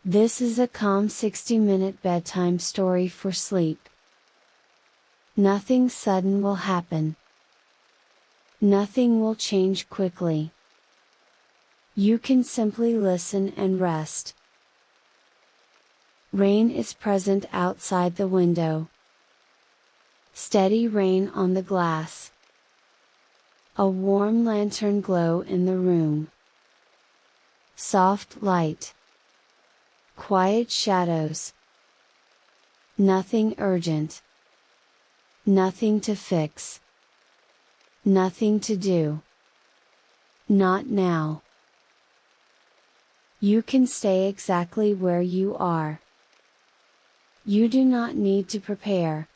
This is a calm 60-minute bedtime story for sleep. Nothing sudden will happen. Nothing will change quickly. You can simply listen and rest. Rain is present outside the window. Steady rain on the glass. A warm lantern glow in the room. Soft light. Quiet shadows. Nothing urgent. Nothing to fix. Nothing to do. Not now. You can stay exactly where you are. You do not need to prepare.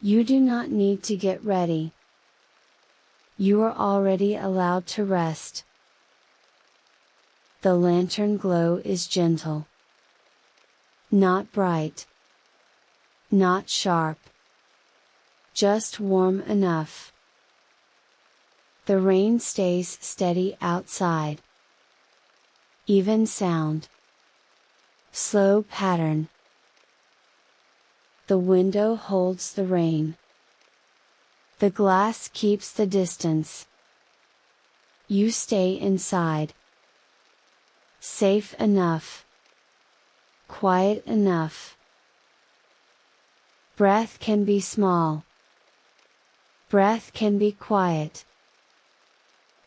You do not need to get ready. You are already allowed to rest. The lantern glow is gentle. Not bright. Not sharp. Just warm enough. The rain stays steady outside. Even sound. Slow pattern. The window holds the rain. The glass keeps the distance. You stay inside. Safe enough. Quiet enough. Breath can be small. Breath can be quiet.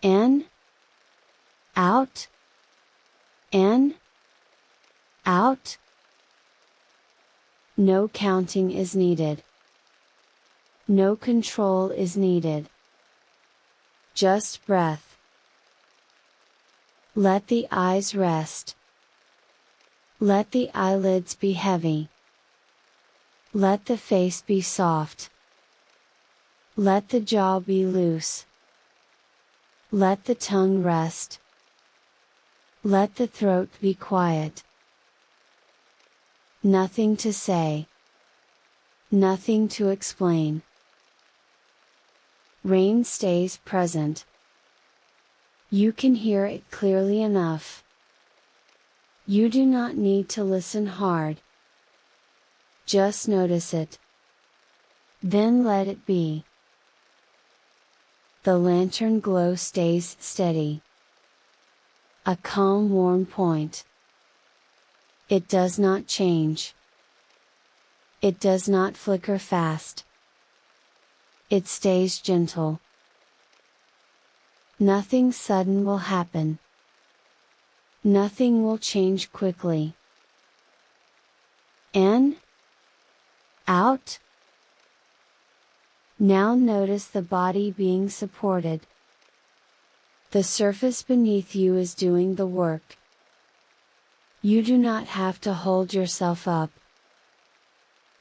In. Out. In. Out. No counting is needed. No control is needed. Just breath. Let the eyes rest. Let the eyelids be heavy. Let the face be soft. Let the jaw be loose. Let the tongue rest. Let the throat be quiet. Nothing to say. Nothing to explain. Rain stays present. You can hear it clearly enough. You do not need to listen hard. Just notice it. Then let it be. The lantern glow stays steady. A calm warm point. It does not change. It does not flicker fast. It stays gentle. Nothing sudden will happen. Nothing will change quickly. In. Out. Now notice the body being supported. The surface beneath you is doing the work. You do not have to hold yourself up.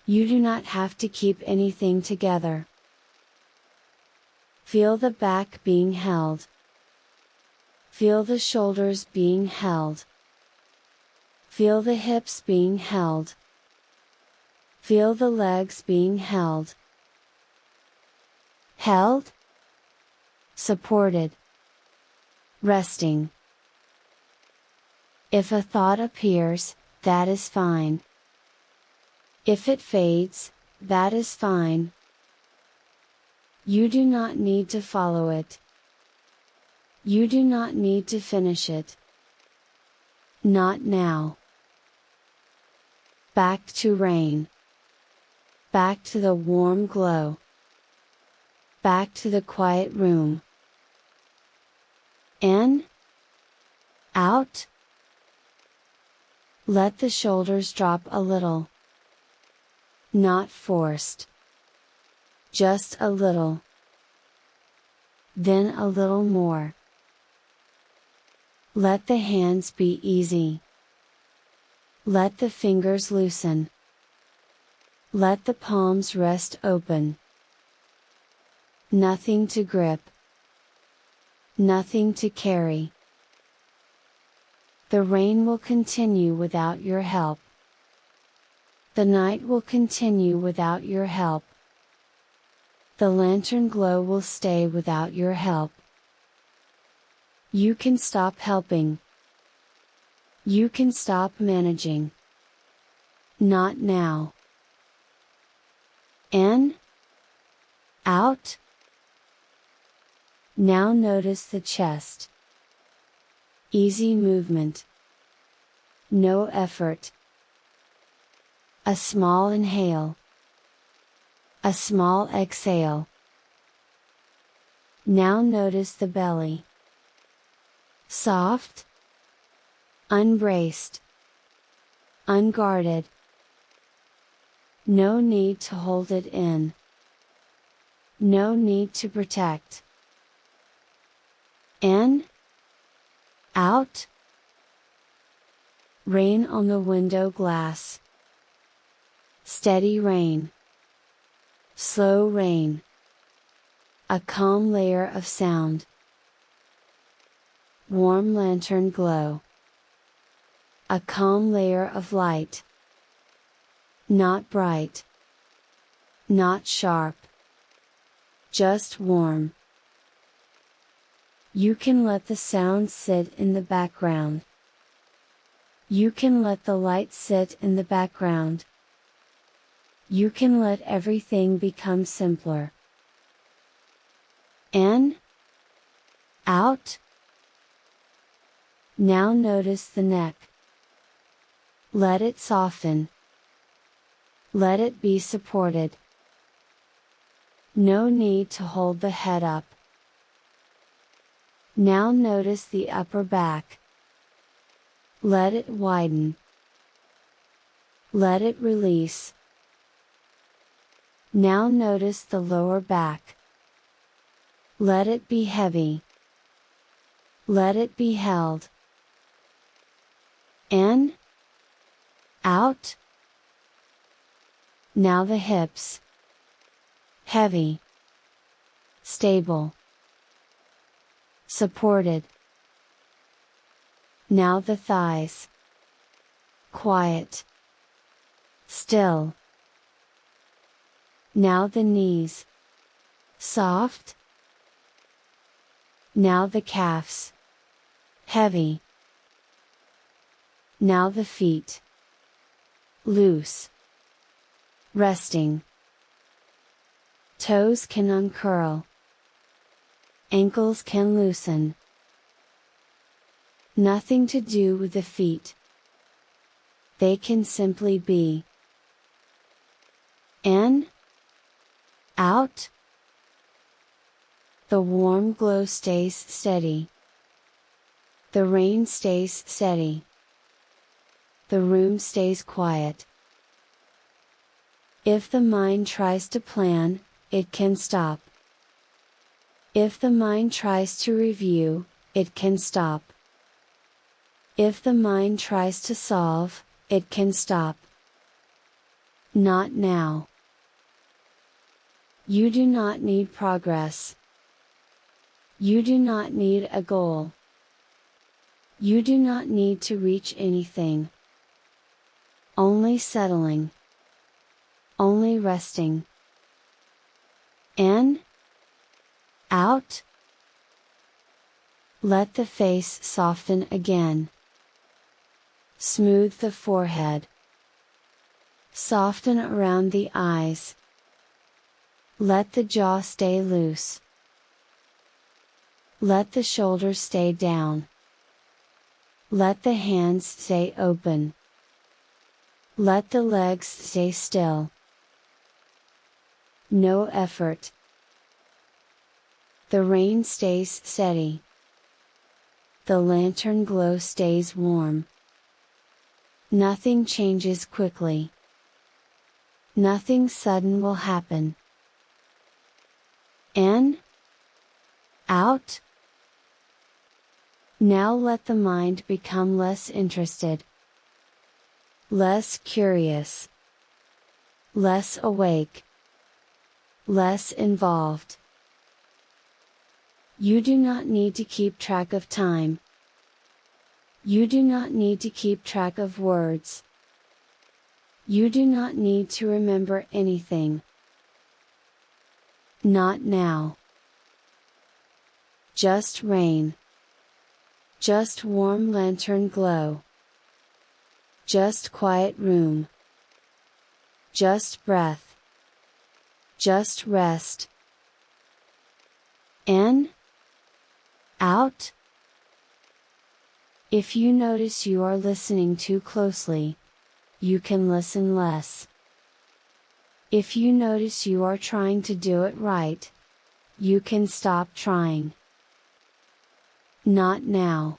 You do not have to keep anything together. Feel the back being held. Feel the shoulders being held. Feel the hips being held. Feel the legs being held. Held. Supported. Resting. If a thought appears, that is fine. If it fades, that is fine. You do not need to follow it. You do not need to finish it. Not now. Back to rain. Back to the warm glow. Back to the quiet room. In. Out. Let the shoulders drop a little. Not forced. Just a little. Then a little more. Let the hands be easy. Let the fingers loosen. Let the palms rest open. Nothing to grip. Nothing to carry. The rain will continue without your help. The night will continue without your help. The lantern glow will stay without your help. You can stop helping. You can stop managing. Not now. In. Out. Now notice the chest. Easy movement. No effort. A small inhale. A small exhale. Now notice the belly. Soft. Unbraced. Unguarded. No need to hold it in. No need to protect. In. Out. Rain on the window glass. Steady rain. Slow rain. A calm layer of sound. Warm lantern glow. A calm layer of light. Not bright. Not sharp. Just warm. You can let the sound sit in the background. You can let the light sit in the background. You can let everything become simpler. In. Out. Now notice the neck. Let it soften. Let it be supported. No need to hold the head up. Now notice the upper back. Let it widen. Let it release. Now notice the lower back. Let it be heavy. Let it be held. In. Out. Now the hips. Heavy. Stable. Supported. Now the thighs. Quiet. Still. Now the knees. Soft. Now the calves. Heavy. Now the feet. Loose. Resting. Toes can uncurl. Ankles can loosen. Nothing to do with the feet. They can simply be. In. Out. The warm glow stays steady. The rain stays steady. The room stays quiet. If the mind tries to plan, it can stop. If the mind tries to review, it can stop. If the mind tries to solve, it can stop. Not now. You do not need progress. You do not need a goal. You do not need to reach anything. Only settling. Only resting. In. Out. Let the face soften again. Smooth the forehead. Soften around the eyes. Let the jaw stay loose. Let the shoulders stay down. Let the hands stay open. Let the legs stay still. No effort. The rain stays steady. The lantern glow stays warm. Nothing changes quickly. Nothing sudden will happen. In. Out. Now let the mind become less interested. Less curious. Less awake. Less involved. You do not need to keep track of time. You do not need to keep track of words. You do not need to remember anything. Not now. Just rain. Just warm lantern glow. Just quiet room. Just breath. Just rest. In. Out. If you notice you are listening too closely, you can listen less. If you notice you are trying to do it right, you can stop trying. Not now.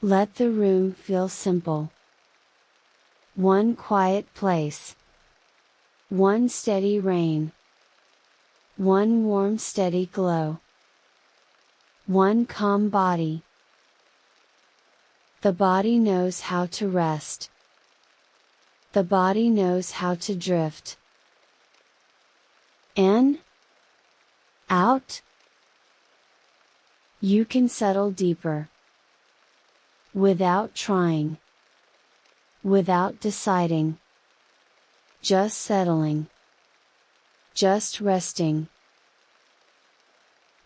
Let the room feel simple. One quiet place. One steady rain. One warm steady glow. One calm body. The body knows how to rest. The body knows how to drift. In. Out. You can settle deeper. Without trying. Without deciding. Just settling. Just resting.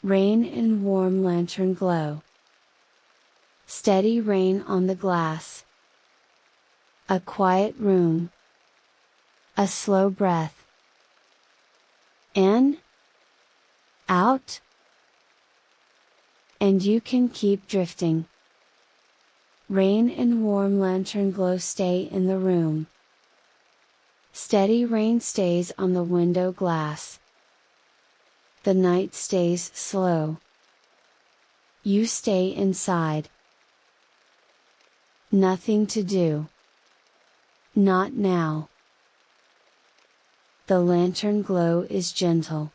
Rain and warm lantern glow. Steady rain on the glass. A quiet room. A slow breath. In. Out. And you can keep drifting. Rain and warm lantern glow stay in the room. Steady rain stays on the window glass. The night stays slow. You stay inside. Nothing to do. Not now. The lantern glow is gentle.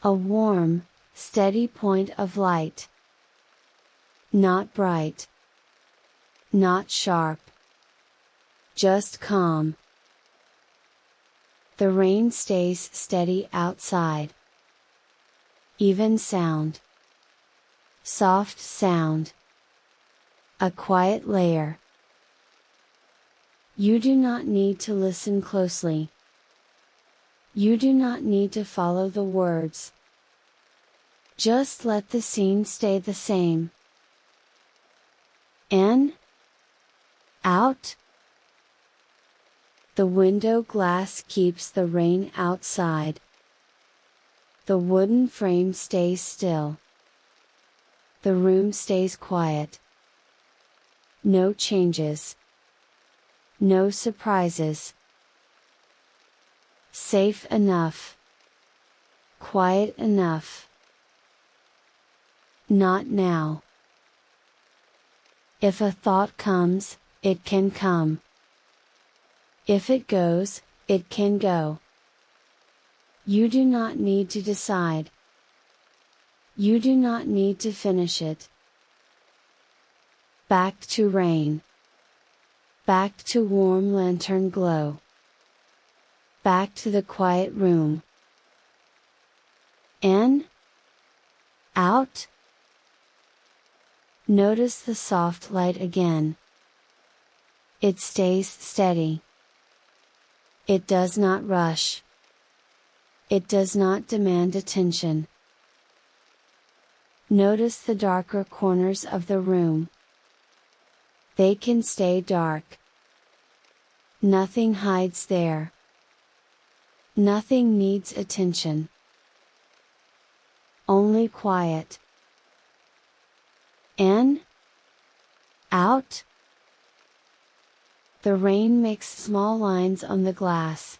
A warm, steady point of light. Not bright. Not sharp. Just calm. The rain stays steady outside. Even sound. Soft sound. A quiet layer. You do not need to listen closely. You do not need to follow the words. Just let the scene stay the same. In. Out. The window glass keeps the rain outside. The wooden frame stays still. The room stays quiet. No changes. No surprises. Safe enough. Quiet enough. Not now. If a thought comes, it can come. If it goes, it can go. You do not need to decide. You do not need to finish it. Back to rain. Back to warm lantern glow. Back to the quiet room. In. Out. Notice the soft light again. It stays steady. It does not rush. It does not demand attention. Notice the darker corners of the room. They can stay dark. Nothing hides there. Nothing needs attention. Only quiet. In. Out. The rain makes small lines on the glass.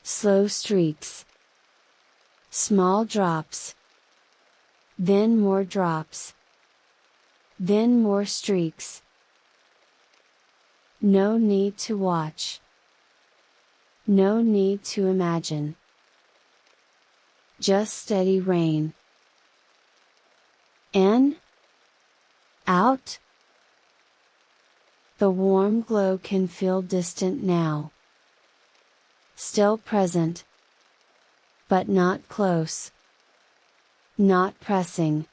Slow streaks. Small drops. Then more drops. Then more streaks. No need to watch. No need to imagine. Just steady rain. In. Out. The warm glow can feel distant now. Still present. But not close. Not pressing.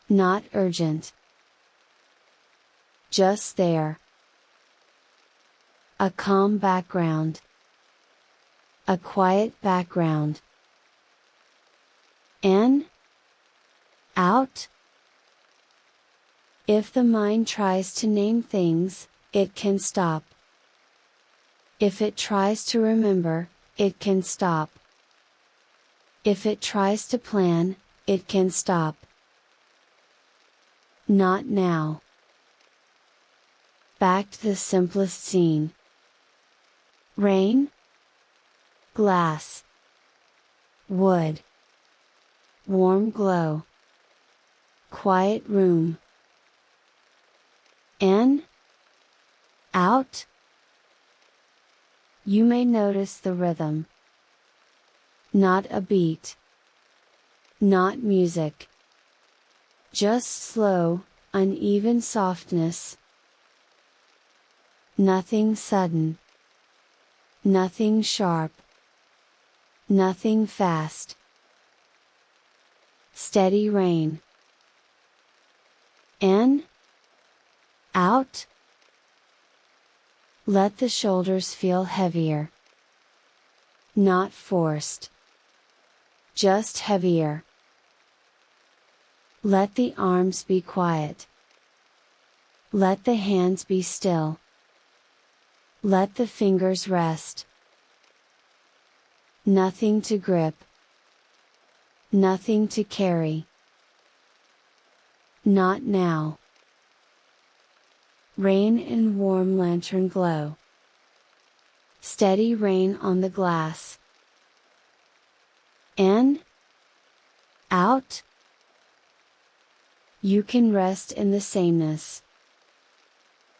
Not urgent. Just there. A calm background. A quiet background. In. Out. If the mind tries to name things, it can stop. If it tries to remember, it can stop. If it tries to plan, it can stop. Not now. Back to the simplest scene. Rain, glass, wood, warm glow, quiet room. In, out. You may notice the rhythm. Not a beat. Not music. Just slow, uneven softness. Nothing sudden. Nothing sharp. Nothing fast. Steady rain. In, out. Let the shoulders feel heavier. Not forced. Just heavier. Let the arms be quiet. Let the hands be still. Let the fingers rest. Nothing to grip. Nothing to carry. Not now. Rain in warm lantern glow. Steady rain on the glass. In, out. You can rest in the sameness.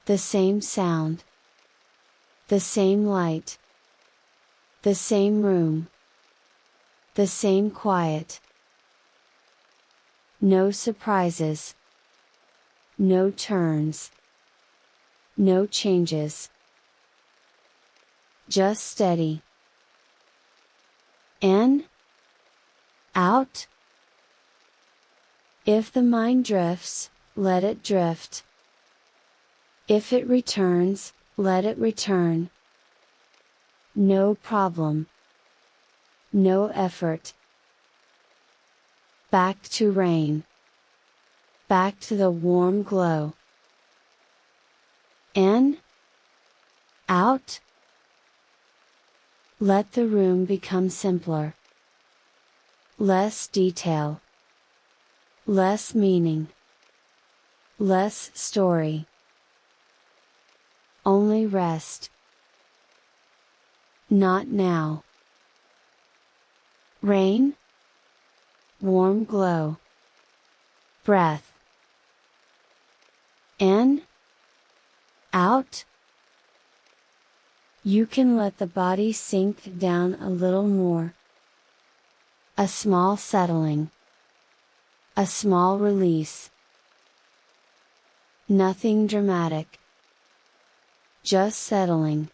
The same sound. The same light. The same room. The same quiet. No surprises. No turns. No changes. Just steady. In, out. If the mind drifts, let it drift. If it returns, let it return. No problem. No effort. Back to rain. Back to the warm glow. In, out. Let the room become simpler. Less detail. Less meaning. Less story. Only rest. Not now. Rain. Warm glow. Breath. In. Out. You can let the body sink down a little more. A small settling. A small release. Nothing dramatic. Just settling.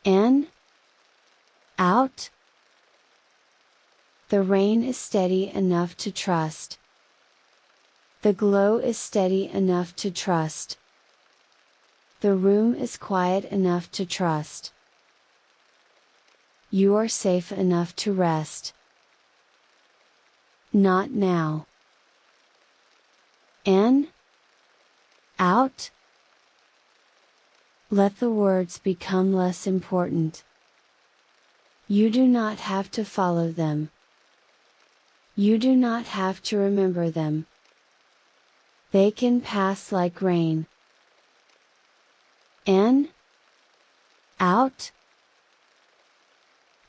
In. Out. The rain is steady enough to trust. The glow is steady enough to trust. The room is quiet enough to trust. You are safe enough to rest. Not now. In. Out. Let the words become less important. You do not have to follow them. You do not have to remember them. They can pass like rain. In. Out.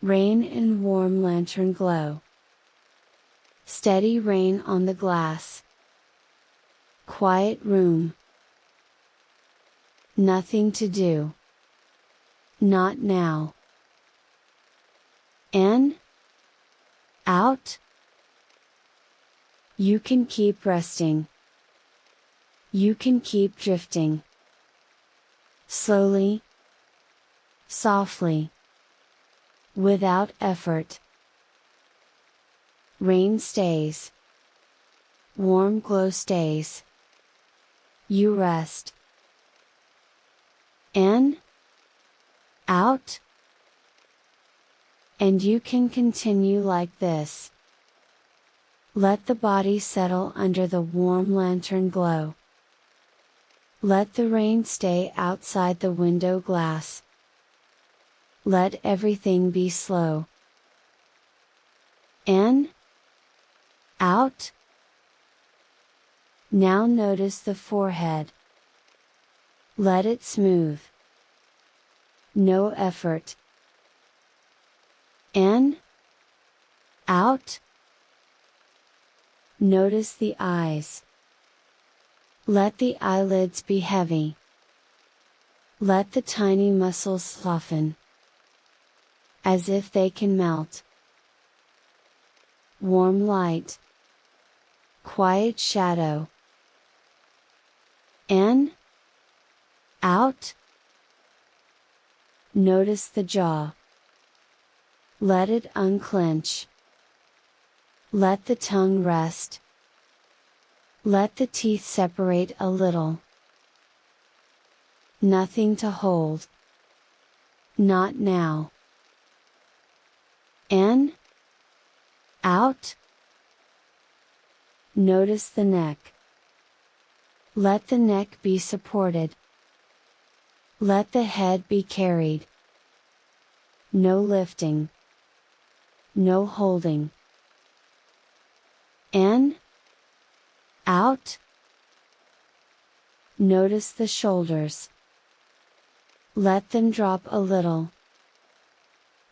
Rain in warm lantern glow. Steady rain on the glass. Quiet room. Nothing to do. Not now. In. Out. You can keep resting. You can keep drifting. Slowly. Softly. Without effort. Rain stays. Warm glow stays. You rest. In. Out. And you can continue like this. Let the body settle under the warm lantern glow. Let the rain stay outside the window glass. Let everything be slow. In, out. Now notice the forehead. Let it smooth. No effort. In, out. Notice the eyes. Let the eyelids be heavy. Let the tiny muscles soften, as if they can melt. Warm light. Quiet shadow. In, out. Notice the jaw. Let it unclench. Let the tongue rest. Let the teeth separate a little. Nothing to hold. Not now. In, out. Notice the neck. Let the neck be supported. Let the head be carried. No lifting. No holding. In, out. Notice the shoulders. Let them drop a little.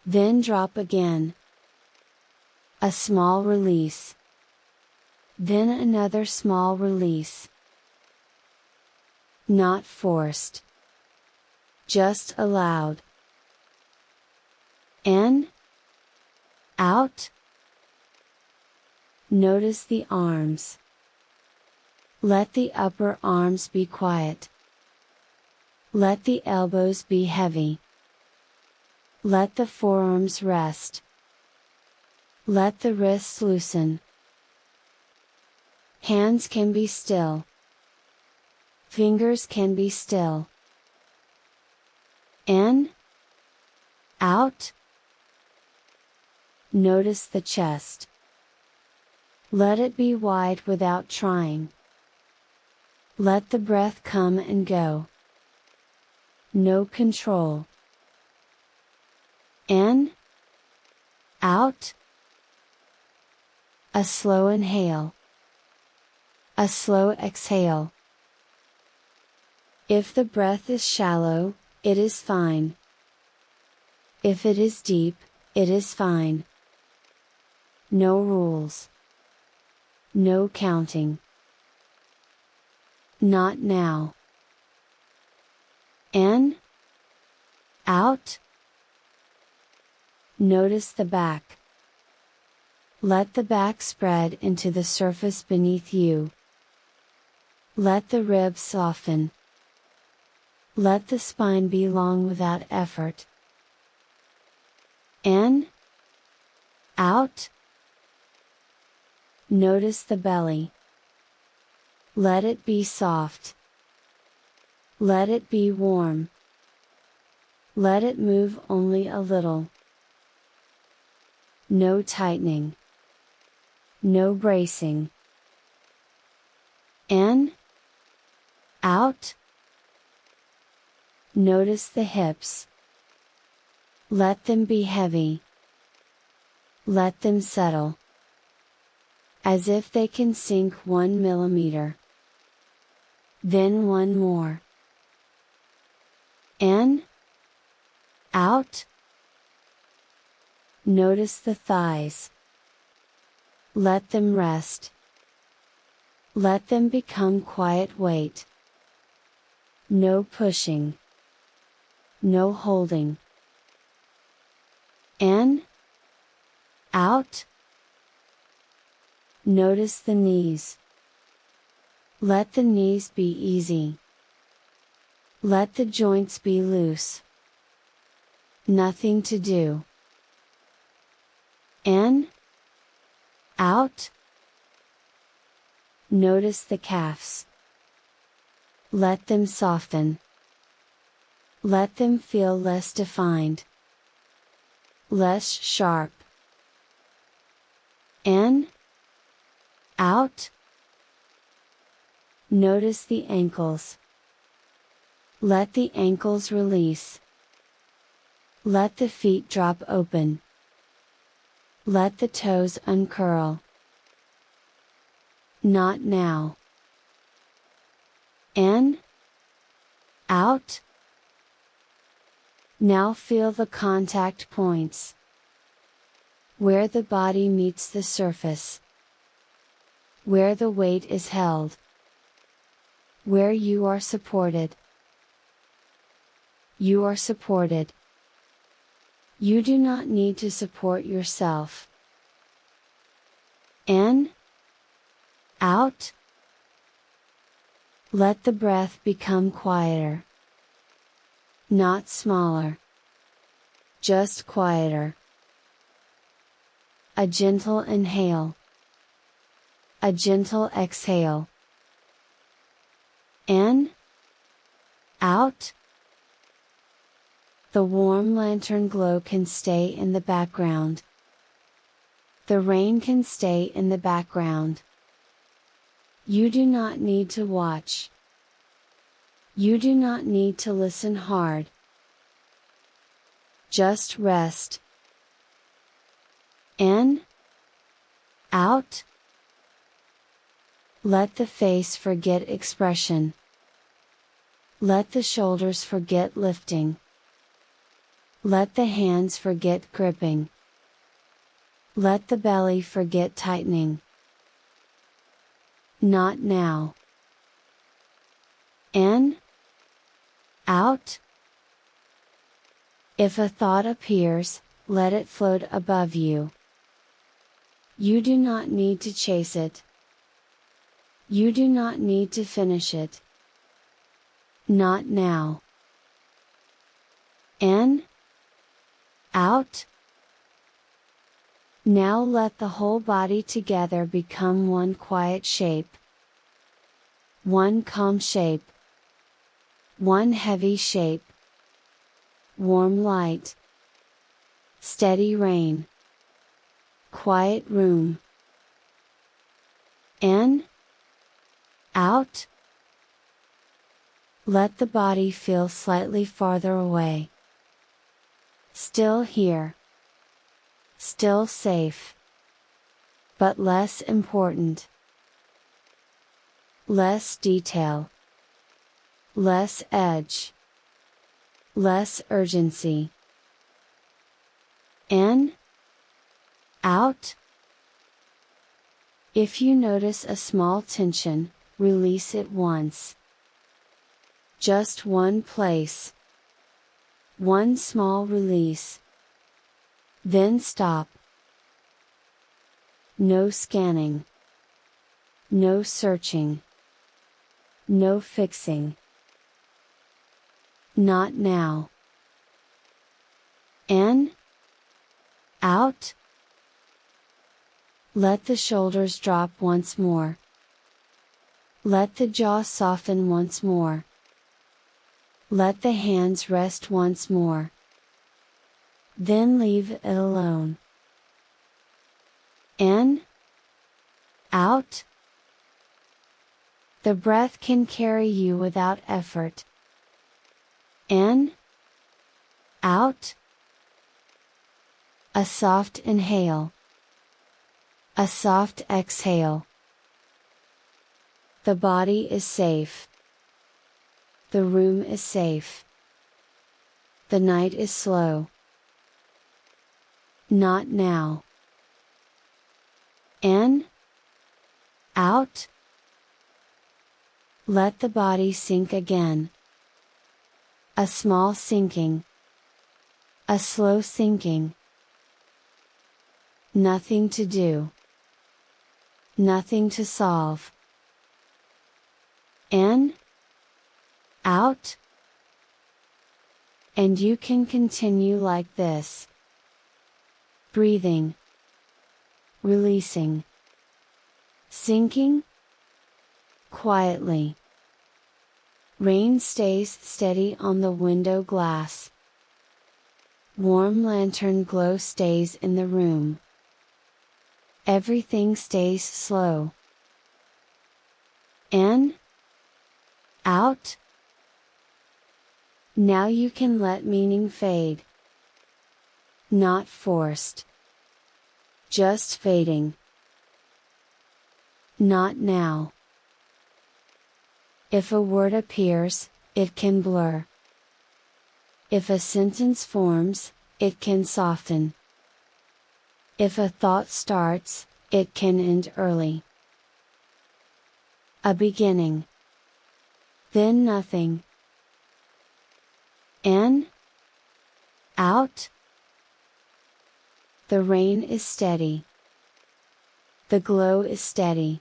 Then drop again. A small release. Then another small release. Not forced. Just allowed. In, out. Notice the arms. Let the upper arms be quiet. Let the elbows be heavy. Let the forearms rest. Let the wrists loosen. Hands can be still. Fingers can be still. In, out. Notice the chest. Let it be wide without trying. Let the breath come and go. No control. In, out. A slow inhale. A slow exhale. If the breath is shallow, it is fine. If it is deep, it is fine. No rules. No counting. Not now. In, out. Notice the back. Let the back spread into the surface beneath you. Let the ribs soften. Let the spine be long without effort. In, out. Notice the belly. Let it be soft. Let it be warm. Let it move only a little. No tightening. No bracing. In, out. Notice the hips. Let them be heavy. Let them settle. As if they can sink 1 millimeter. Then one more. In, out. Notice the thighs. Let them rest. Let them become quiet weight. No pushing. No holding. In, out. Notice the knees. Let the knees be easy. Let the joints be loose. Nothing to do. In, out. Notice the calves. Let them soften. Let them feel less defined. Less sharp. In, Notice the ankles. Let the ankles release. Let the feet drop open. Let the toes uncurl. Not now. In. Out. Now feel the contact points. Where the body meets the surface. Where the weight is held. Where you are supported. You are supported. You do not need to support yourself. In. Out. Let the breath become quieter. Not smaller. Just quieter. A gentle inhale. A gentle exhale. In. Out. The warm lantern glow can stay in the background. The rain can stay in the background. You do not need to watch. You do not need to listen hard. Just rest. In. Out. Let the face forget expression. Let the shoulders forget lifting. Let the hands forget gripping. Let the belly forget tightening. Not now. In. Out. If a thought appears, let it float above you. You do not need to chase it. You do not need to finish it. Not now. In. Out. Now let the whole body together become one quiet shape. One calm shape. One heavy shape. Warm light. Steady rain. Quiet room. In. Out. Let the body feel slightly farther away. Still here. Still safe. But less important. Less detail. Less edge. Less urgency. In. Out. If you notice a small tension, release it once. Just one place. One small release. Then stop. No scanning. No searching. No fixing. Not now. In. Out. Let the shoulders drop once more. Let the jaw soften once more. Let the hands rest once more. Then leave it alone. In. Out. The breath can carry you without effort. In. Out. A soft inhale. A soft exhale. The body is safe. The room is safe. The night is slow. Not now. In. Out. Let the body sink again. A small sinking. A slow sinking. Nothing to do. Nothing to solve. In. Out. And you can continue like this. Breathing. Releasing. Sinking. Quietly. Rain stays steady on the window glass. Warm lantern glow stays in the room. Everything stays slow. In. out. Now you can let meaning fade. Not forced. Just fading. Not now. If a word appears, it can blur. If a sentence forms, it can soften. If a thought starts, it can end early. A beginning. Then nothing. In. Out. The rain is steady. The glow is steady.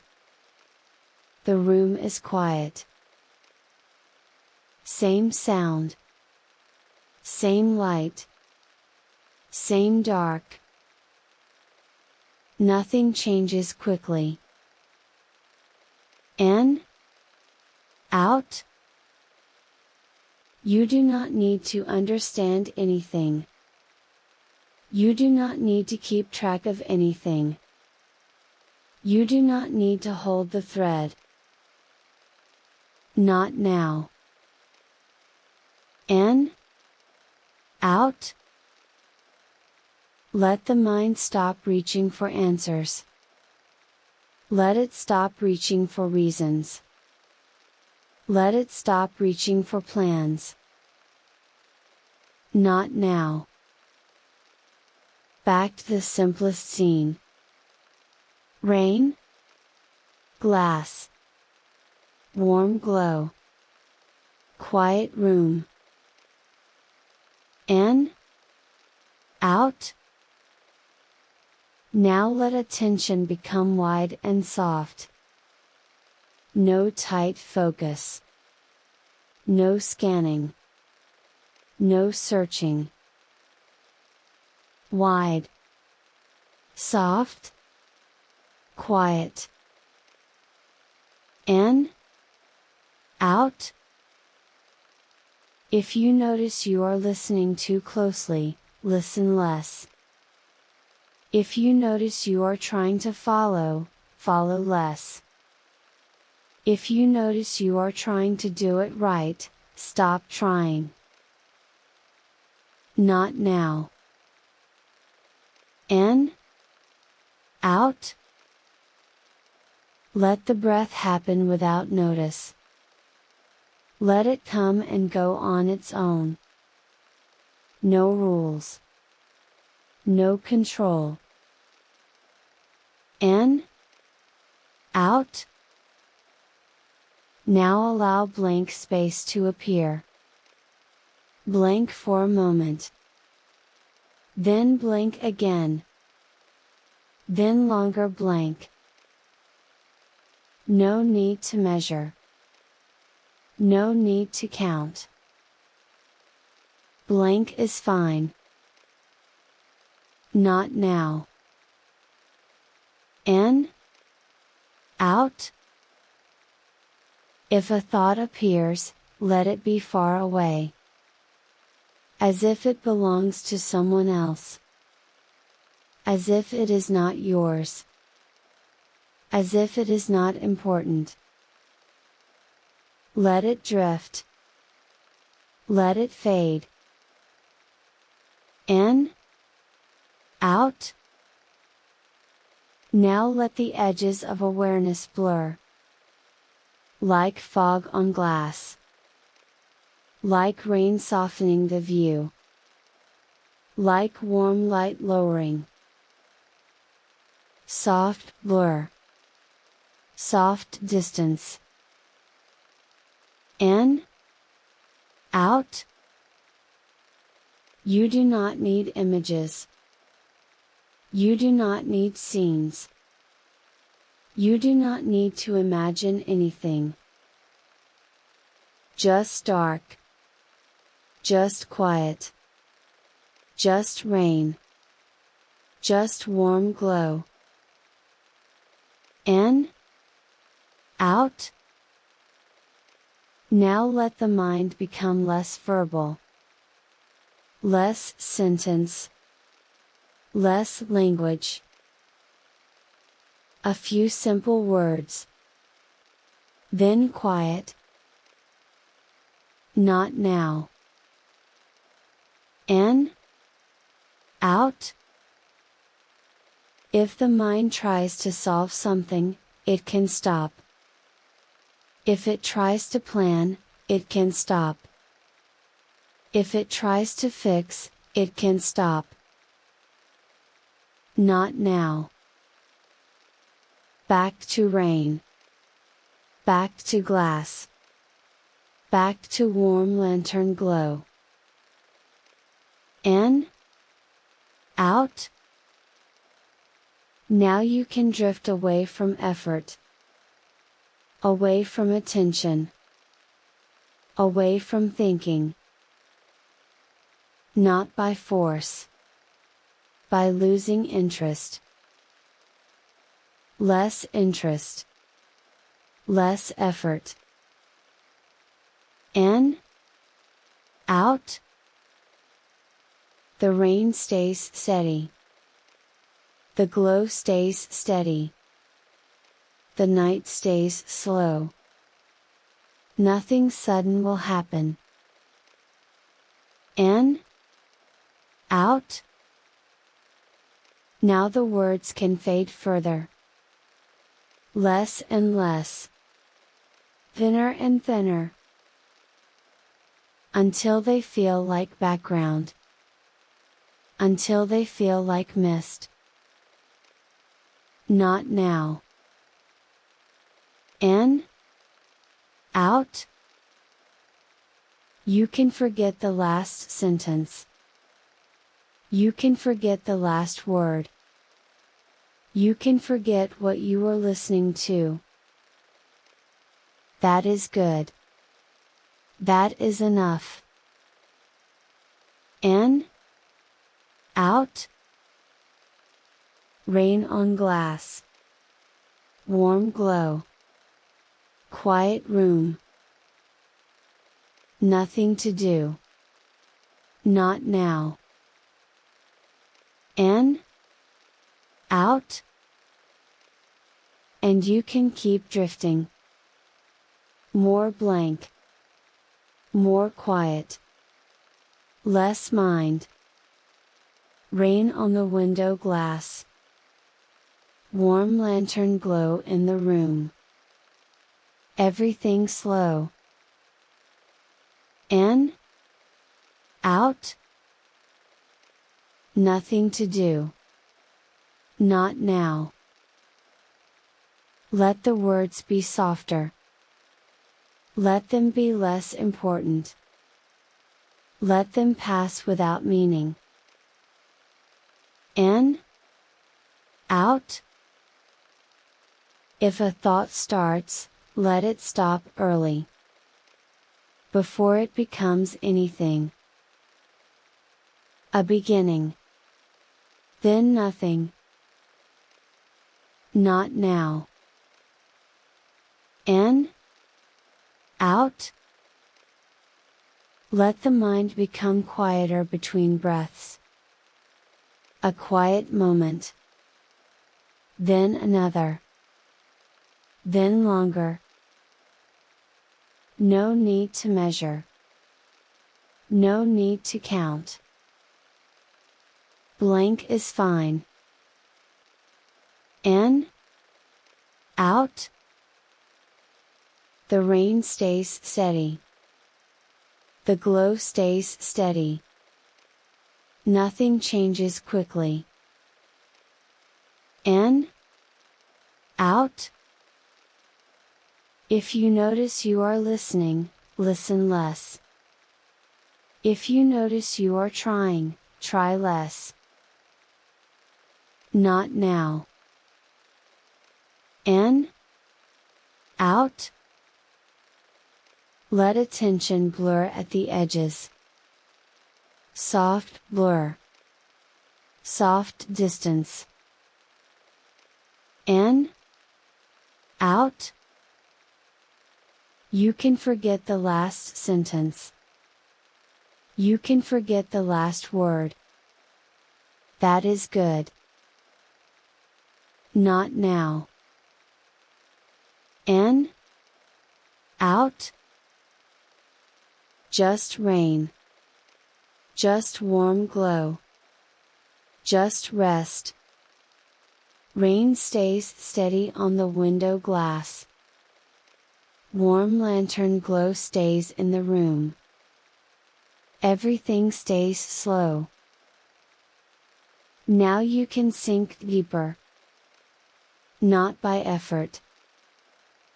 The room is quiet. Same sound. Same light. Same dark. Nothing changes quickly. In. Out. You do not need to understand anything. You do not need to keep track of anything. You do not need to hold the thread. Not now. In. Out. Let the mind stop reaching for answers. Let it stop reaching for reasons. Let it stop reaching for plans. Not now. Back to the simplest scene. Rain. Glass. Warm glow. Quiet room. In. Out. Now let attention become wide and soft. No tight focus. No scanning. No searching. Wide. Soft. Quiet. In. Out. If you notice you are listening too closely, listen less. If you notice you are trying to follow, follow less. If you notice you are trying to do it right, stop trying. Not now. In. Out. Let the breath happen without notice. Let it come and go on its own. No rules. No control. In. Out. Now allow blank space to appear. Blank for a moment. Then blank again. Then longer blank. No need to measure. No need to count. Blank is fine. Not now. In. Out. If a thought appears, let it be far away. As if it belongs to someone else. As if it is not yours. As if it is not important. Let it drift. Let it fade. In. Out. Now let the edges of awareness blur. Like fog on glass. Like rain softening the view. Like warm light lowering. Soft blur. Soft distance. In. Out. You do not need images. You do not need scenes. You do not need to imagine anything. Just dark. Just quiet. Just rain. Just warm glow. In. Out. Now let the mind become less verbal. Less sentence. Less language. A few simple words. Then quiet. Not now. In, out. If the mind tries to solve something, it can stop. If it tries to plan, it can stop. If it tries to fix, it can stop. Not now. Back to rain. Back to glass. Back to warm lantern glow. In, out. Now you can drift away from effort. Away from attention. Away from thinking. Not by force. By losing interest. Less interest. Less effort. In, out. The rain stays steady. The glow stays steady. The night stays slow. Nothing sudden will happen. In, out. Now the words can fade further. Less and less. Thinner and thinner. Until they feel like background. Until they feel like mist. Not now. In, out. You can forget the last sentence. You can forget the last word. You can forget what you were listening to. That is good. That is enough. In, out. Rain on glass. Warm glow. Quiet room. Nothing to do. Not now. In, out. And you can keep drifting. More blank. More quiet. Less mind. Rain on the window glass. Warm lantern glow in the room. Everything slow. In, out. Nothing to do. Not now. Let the words be softer. Let them be less important. Let them pass without meaning. In, out. If a thought starts, let it stop early. Before it becomes anything. A beginning. Then nothing. Not now. In, out. Let the mind become quieter between breaths. A quiet moment. Then another. Then longer. No need to measure. No need to count. Blank is fine. In, out. The rain stays steady. The glow stays steady. Nothing changes quickly. In, out. If you notice you are listening, listen less. If you notice you are trying, try less. Not now. In, out. Let attention blur at the edges. Soft blur. Soft distance. In, out. You can forget the last sentence. You can forget the last word. That is good. Not now. In, out. Just rain. Just warm glow. Just rest. Rain stays steady on the window glass. Warm lantern glow stays in the room. Everything stays slow. Now you can sink deeper. Not by effort.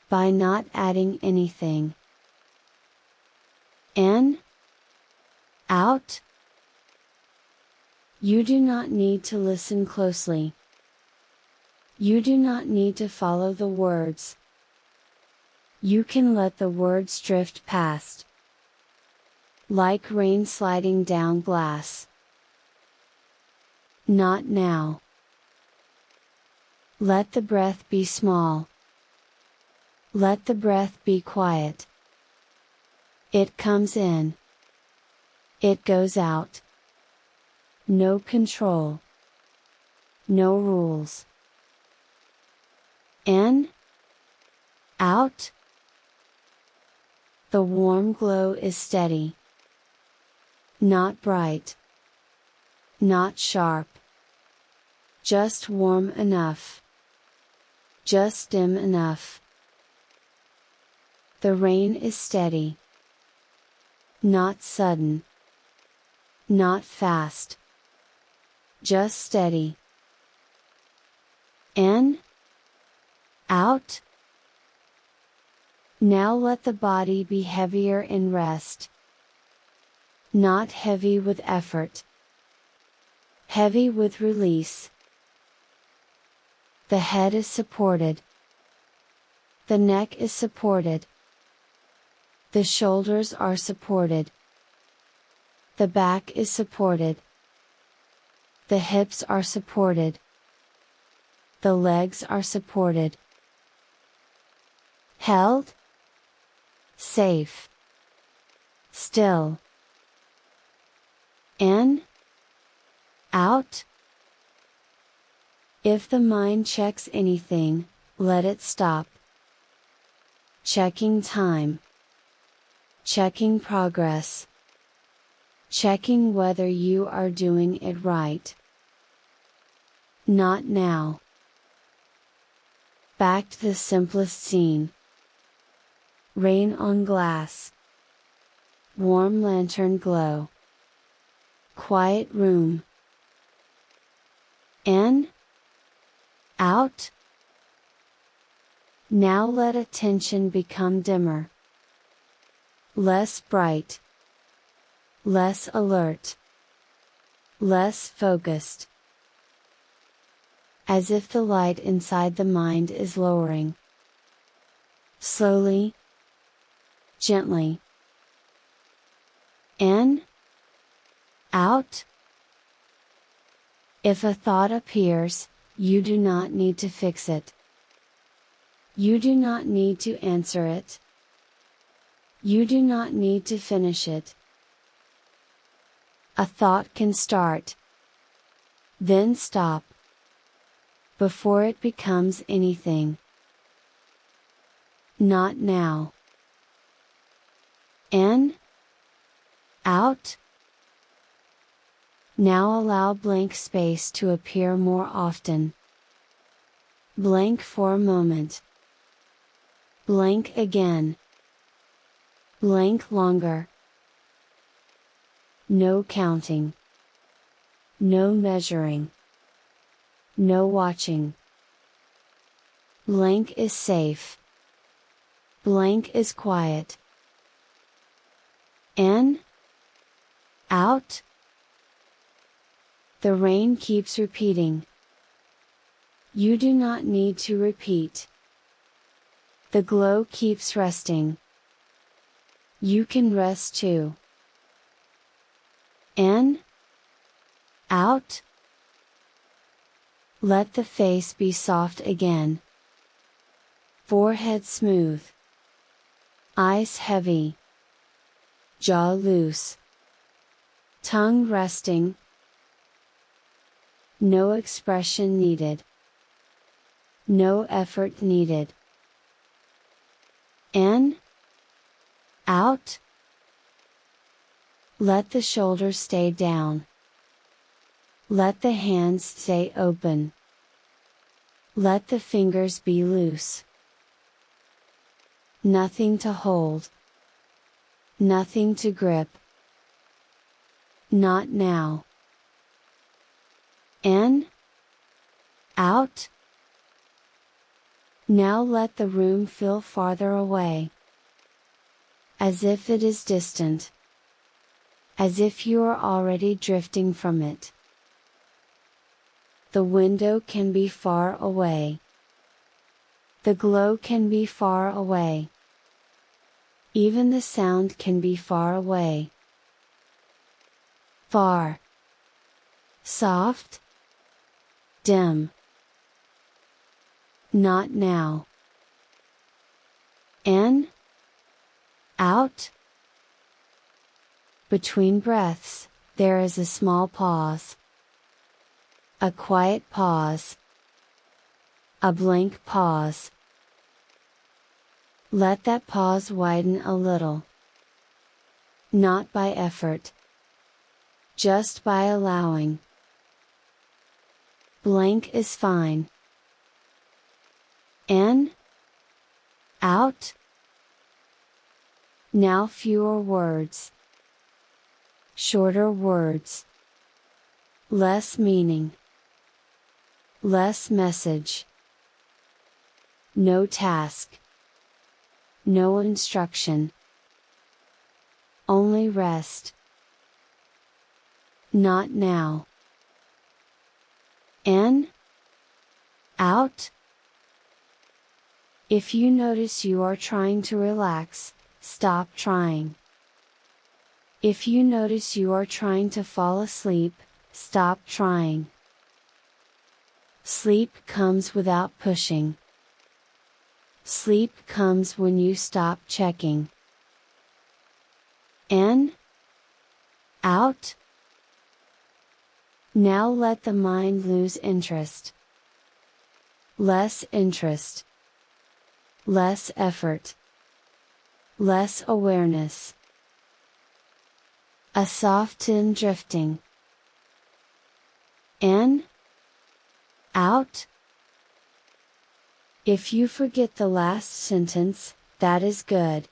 By not adding anything. In. Out. You do not need to listen closely. You do not need to follow the words. You can let the words drift past. Like rain sliding down glass. Not now. Let the breath be small. Let the breath be quiet. It comes in. It goes out. No control. No rules. In. Out. The warm glow is steady. Not bright. Not sharp. Just warm enough. Just dim enough. The rain is steady. Not sudden. Not fast. Just steady. In. Out. Now let the body be heavier in rest. Not heavy with effort. Heavy with release. The head is supported. The neck is supported. The shoulders are supported. The back is supported. The hips are supported. The legs are supported. Held. Safe. Still. In. Out. If the mind checks anything, let it stop. Checking time. Checking progress. Checking whether you are doing it right. Not now. Back to the simplest scene. Rain on glass. Warm lantern glow. Quiet room. In. Out. Now let attention become dimmer. Less bright. Less alert. Less focused. As if the light inside the mind is lowering. Slowly. Gently. In. Out. If a thought appears, you do not need to fix it. You do not need to answer it. You do not need to finish it. A thought can start. Then stop. Before it becomes anything. Not now. In. Out. Now allow blank space to appear more often. Blank for a moment. Blank again. Blank longer. No counting. No measuring. No watching. Blank is safe. Blank is quiet. In. Out. The rain keeps repeating. You do not need to repeat. The glow keeps resting. You can rest too. In. Out. Let the face be soft again. Forehead smooth. Eyes heavy. Jaw loose. Tongue resting. No expression needed. No effort needed. In. Out. Let the shoulders stay down. Let the hands stay open. Let the fingers be loose. Nothing to hold. Nothing to grip. Not now. In. Out. Now let the room feel farther away. As if it is distant. As if you are already drifting from it. The window can be far away. The glow can be far away. Even the sound can be far away. Far. Soft. Dim. Not now. In. Out. Between breaths, there is a small pause. A quiet pause. A blank pause. Let that pause widen a little. Not by effort. Just by allowing. Blank is fine. In. Out. Now fewer words. Shorter words. Less meaning. Less message. No task. No instruction. Only rest. Not now. In. Out. If you notice you are trying to relax, stop trying. If you notice you are trying to fall asleep, stop trying. Sleep comes without pushing. Sleep comes when you stop checking. In. Out. Now let the mind lose interest. Less interest. Less effort. Less awareness. A soft in drifting. In. Out. If you forget the last sentence, that is good.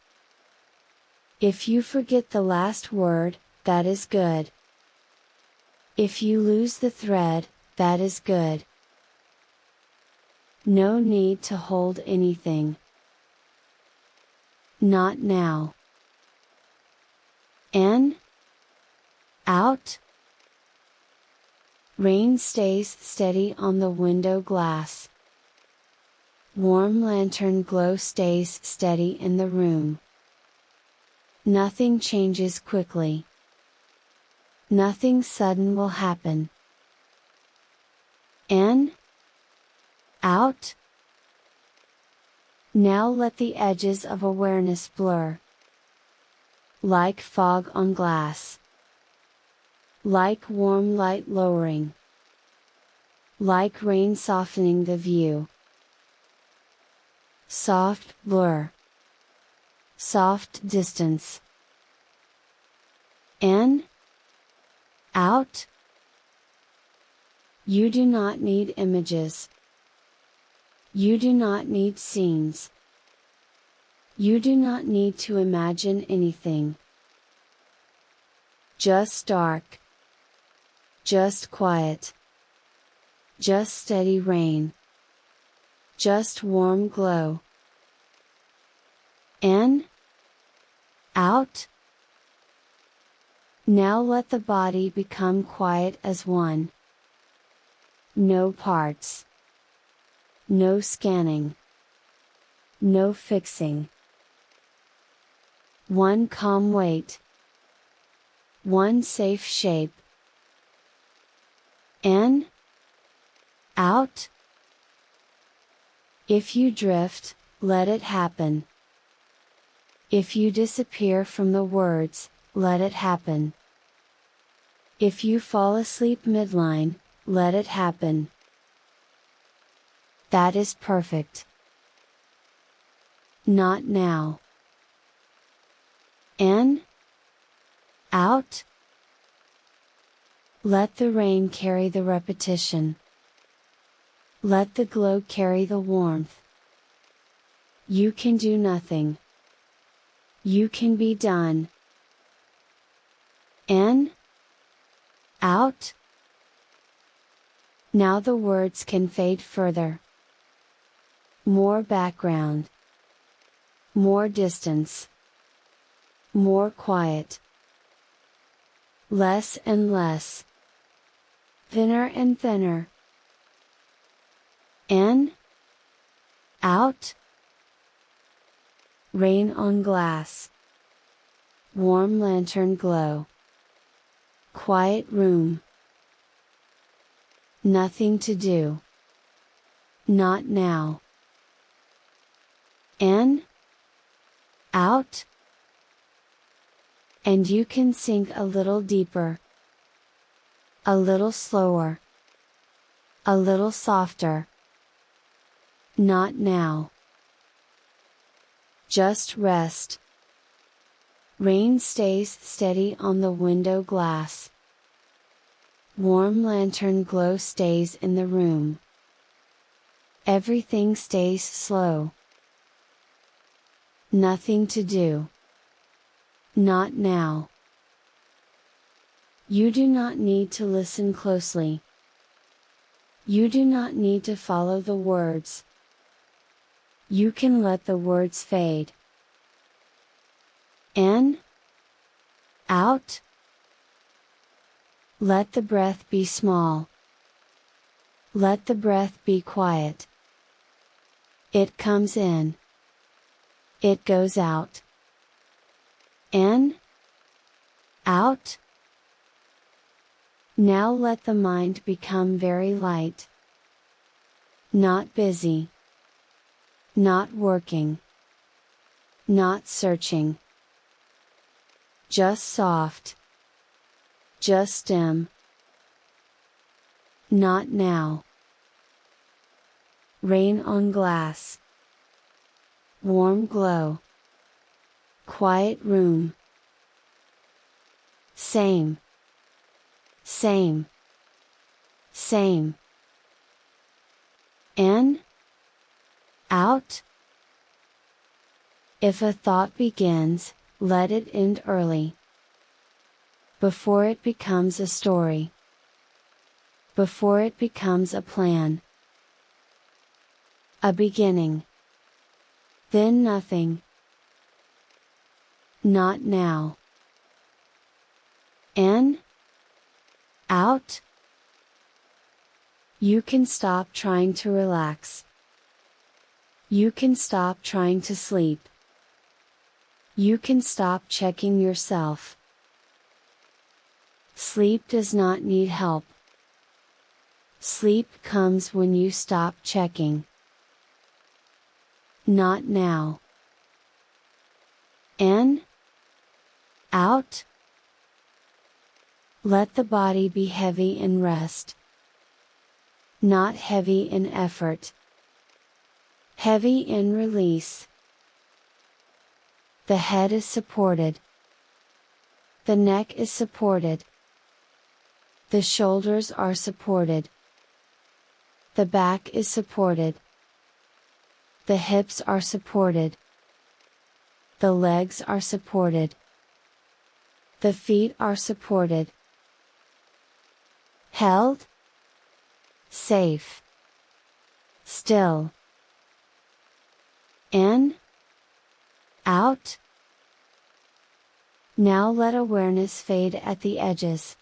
If you forget the last word, that is good. If you lose the thread, that is good. No need to hold anything. Not now. In. Out. Rain stays steady on the window glass. Warm lantern glow stays steady in the room. Nothing changes quickly. Nothing sudden will happen. In. Out. Now let the edges of awareness blur. Like fog on glass. Like warm light lowering. Like rain softening the view. Soft blur. Soft distance. In. Out. You do not need images. You do not need scenes. You do not need to imagine anything. Just dark. Just quiet. Just steady rain. Just warm glow. In. Out. Now let the body become quiet as one. No parts. No scanning. No fixing. One calm weight. One safe shape. In. Out. If you drift, let it happen. If you disappear from the words, let it happen. If you fall asleep midline, let it happen. That is perfect. Not now. In. Out. Let the rain carry the repetition. Let the glow carry the warmth. You can do nothing. You can be done. In. Out. Now the words can fade further. More background. More distance. More quiet. Less and less. Thinner and thinner. In. Out. Rain on glass. Warm lantern glow. Quiet room. Nothing to do. Not now. In. Out. And you can sink a little deeper. A little slower. A little softer. Not now. Just rest. Rain stays steady on the window glass. Warm lantern glow stays in the room. Everything stays slow. Nothing to do. Not now. You do not need to listen closely. You do not need to follow the words. You can let the words fade. In. Out. Let the breath be small. Let the breath be quiet. It comes in. It goes out. In. Out. Now let the mind become very light. Not busy. Not working. Not searching. Just soft. Just dim. Not now. Rain on glass. Warm glow. Quiet room. Same. Same. Same. In. Out. If a thought begins, let it end early. Before it becomes a story. Before it becomes a plan. A beginning. Then nothing. Not now. In. Out. You can stop trying to relax. You can stop trying to sleep. You can stop checking yourself. Sleep does not need help. Sleep comes when you stop checking. Not now. In. Out. Let the body be heavy in rest. Not heavy in effort. Heavy in release. The head is supported. The neck is supported. The shoulders are supported. The back is supported. The hips are supported. The legs are supported. The feet are supported. Held. Safe. Still. In. Out. Now let awareness fade at the edges.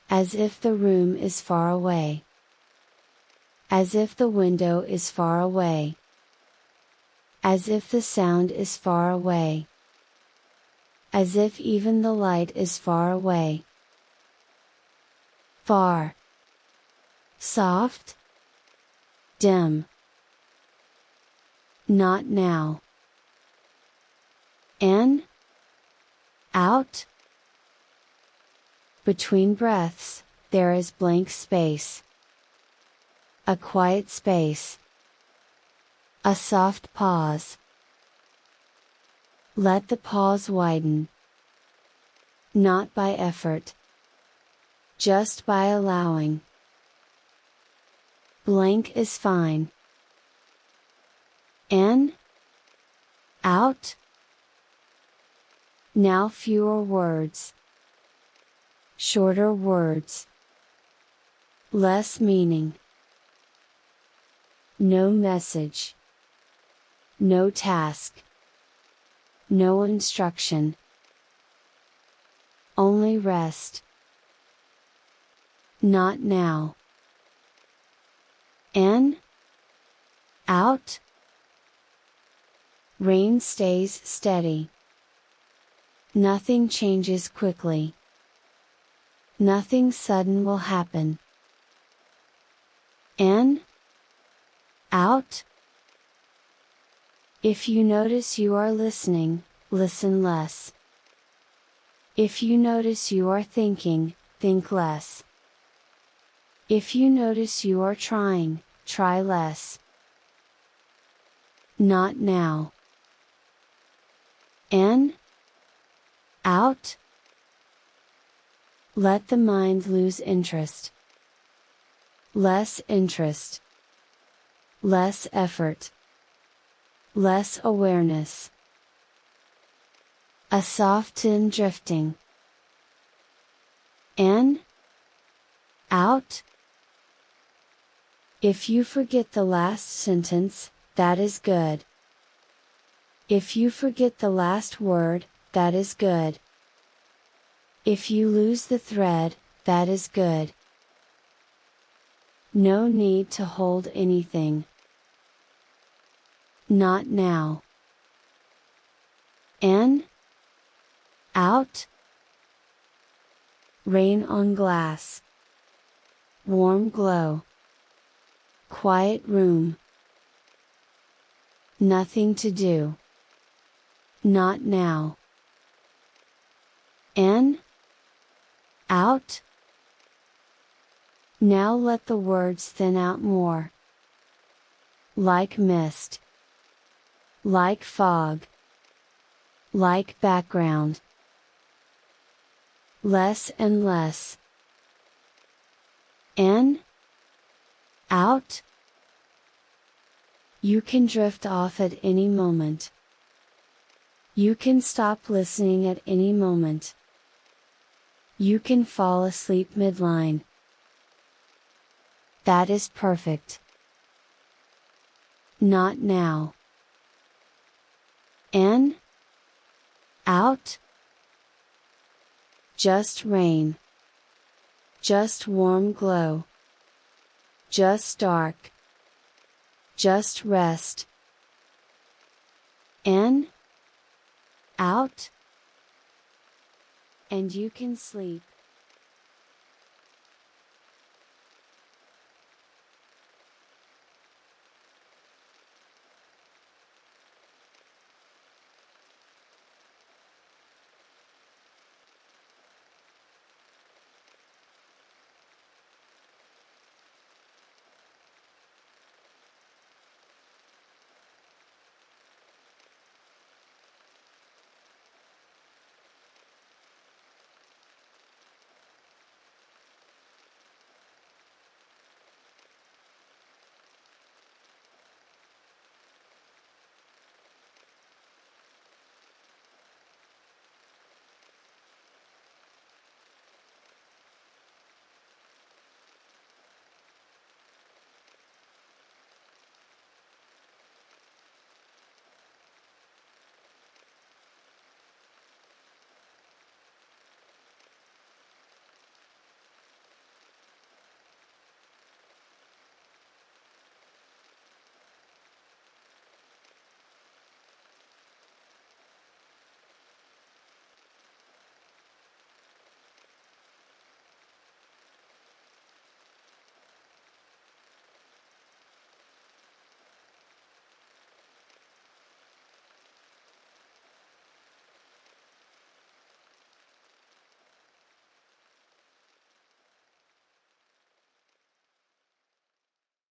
As if the room is far away. As if the window is far away. As if the sound is far away. As if even the light is far away. Far. Soft. Dim. Not now. In. Out. Between breaths, there is blank space. A quiet space. A soft pause. Let the pause widen. Not by effort. Just by allowing. Blank is fine. In. Out. Now fewer words. Shorter words. Less meaning. No message. No task. No instruction. Only rest. Not now. In. Out. Rain stays steady. Nothing changes quickly. Nothing sudden will happen. In. Out. If you notice you are listening, listen less. If you notice you are thinking, think less. If you notice you are trying, try less. Not now. In. Out. Let the mind lose interest. Less interest. Less effort. Less awareness. A soft in drifting. In. Out. If you forget the last sentence, that is good. If you forget the last word, that is good. If you lose the thread, that is good. No need to hold anything. Not now. In. Out. Rain on glass. Warm glow. Quiet room. Nothing to do. Not now. In. Out. Now let the words thin out more. Like mist. Like fog. Like background. Less and less. In. Out. You can drift off at any moment. You can stop listening at any moment. You can fall asleep midline. That is perfect. Not now. In. Out. Just rain. Just warm glow. Just dark. Just rest. In. Out. And you can sleep.